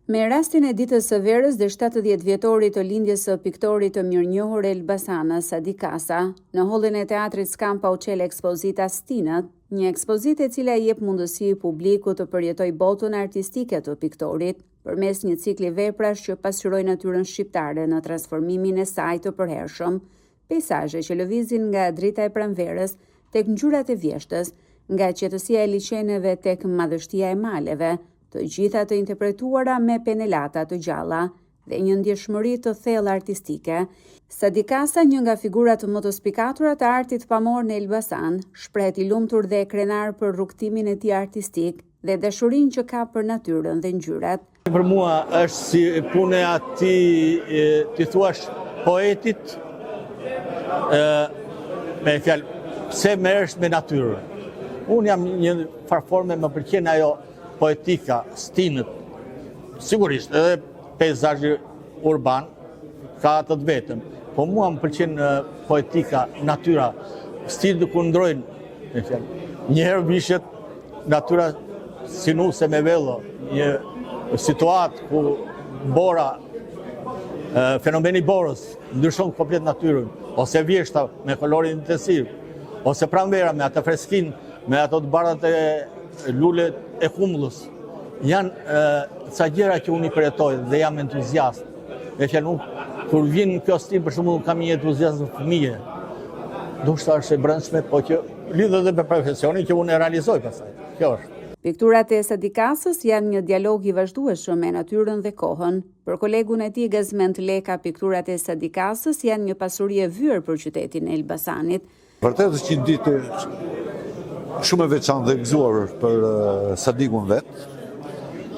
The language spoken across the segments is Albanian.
Me rastin e ditës së verës dhe 70 vjetorit të lindjes së piktorit të mirënjohur Elbasanës, Sadi Kasa, në hollin e teatrit Skampa u çel ekspozita Stinët, një ekspozitë e cila jep mundësi publikut të përjetoj botën artistike të piktorit përmes një cikli veprash që pasqyrojnë natyrën shqiptare në transformimin e saj të përhershëm, peizazhe që lëvizin nga drita e pranverës tek ngjyrat e vjeshtës, nga qetësia e liçeneve tek madhështia e maleve, të gjitha të interpretuara me penelata të gjalla dhe një ndjeshmëri të thellë artistike. Sadi Kasa, një nga figurat më të spikatura të artit pamor në Elbasan, shpreh i lumtur dhe krenar për rrugtimin e tij artistik dhe dashurinë që ka për natyrën dhe ngjyrat. Për mua është si punë e atij, ti thuash poetit, me fjalë, pse merresh me natyrën. Unë jam një farforme, më pëlqen ajo poetika, stinët, sigurisht edhe peizazhi urban ka atë të vetëm, po mua më pëlqen poetika, natyra, stinët ku ndrojnë, njëherë vishet natyra sinuse me vello, një situatë ku bora, fenomeni borës ndryshon komplet natyrën, ose vjeshta me kolorin intensiv, ose pranvera me atë freskin, me ato të bardhat e lulet e humbullës. Janë ca gjëra që unë i përjetoj dhe jam entuziast. Me fjalë, kur vjen kjo stil, për shembull, kam një entuziazëm fëmije. Ndoshta është e brendshme, po që lidhet edhe me profesionin që unë e realizoj pastaj. Kjo është. Pikturat e Sadi Kasës janë një dialog i vazhdueshëm me natyrën dhe kohën. Për kolegun e tij Gazment Leka, pikturat e Sadi Kasës janë një pasuri e vyer për qytetin e Elbasanit. Vërtet është një ditë shumë e veçantë dhe gëzuar për Sadikun vetë,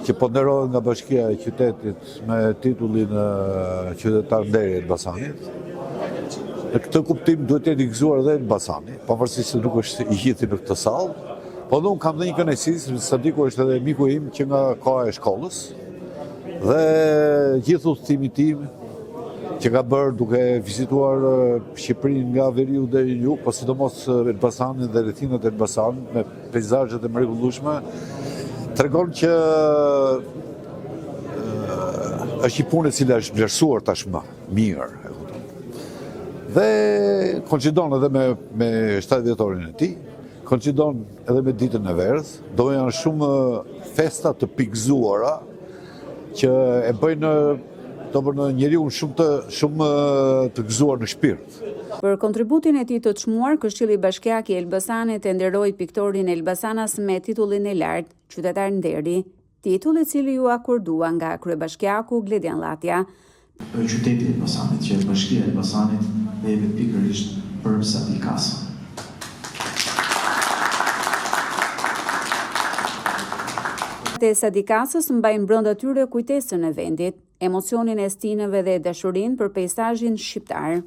që po nderohet nga Bashkia e Qytetit me titullin qytetar nderi i Elbasanit. Në këtë kuptim duhet të jetë i gëzuar edhe Elbasani, pavarësisht se nuk është i gjithë në këtë sallë, po unë kam dhe një kënaqësi, sepse Sadiku është edhe miku im që nga koha e shkollës dhe gjithë udhëtimi tim që ka bërë duke vizituar Shqipërinë nga veriu deri në jug, po sidomos Elbasanin dhe rrethinat e Elbasanit me peizazhet e mrekullueshme, tregon që është një punë e cila është vlerësuar tashmë mirë. Dhe koincidon edhe me 7 vjetorin e tij, koincidon edhe me ditën e verës, do janë shumë festa të pikëzuara që e bëjnë në njeriu shumë të gëzuar në shpirt. Për kontributin e tij të çmuar, Këshilli Bashkiak i Elbasanit e nderoi piktorin Elbasanas me titullin e lartë Qytetar nderi, titull i cili ju akordua nga kryebashkiaku Gledian Llatja. Për qytetin e Elbasanit, që është Bashkia e Elbasanit dhe jepet pikërisht për Sadi Kasën. E Sadi Kasës mbajnë brenda tyre kujtesën e vendit, emocionin e stinëve dhe dashurinë për peizazhin shqiptar.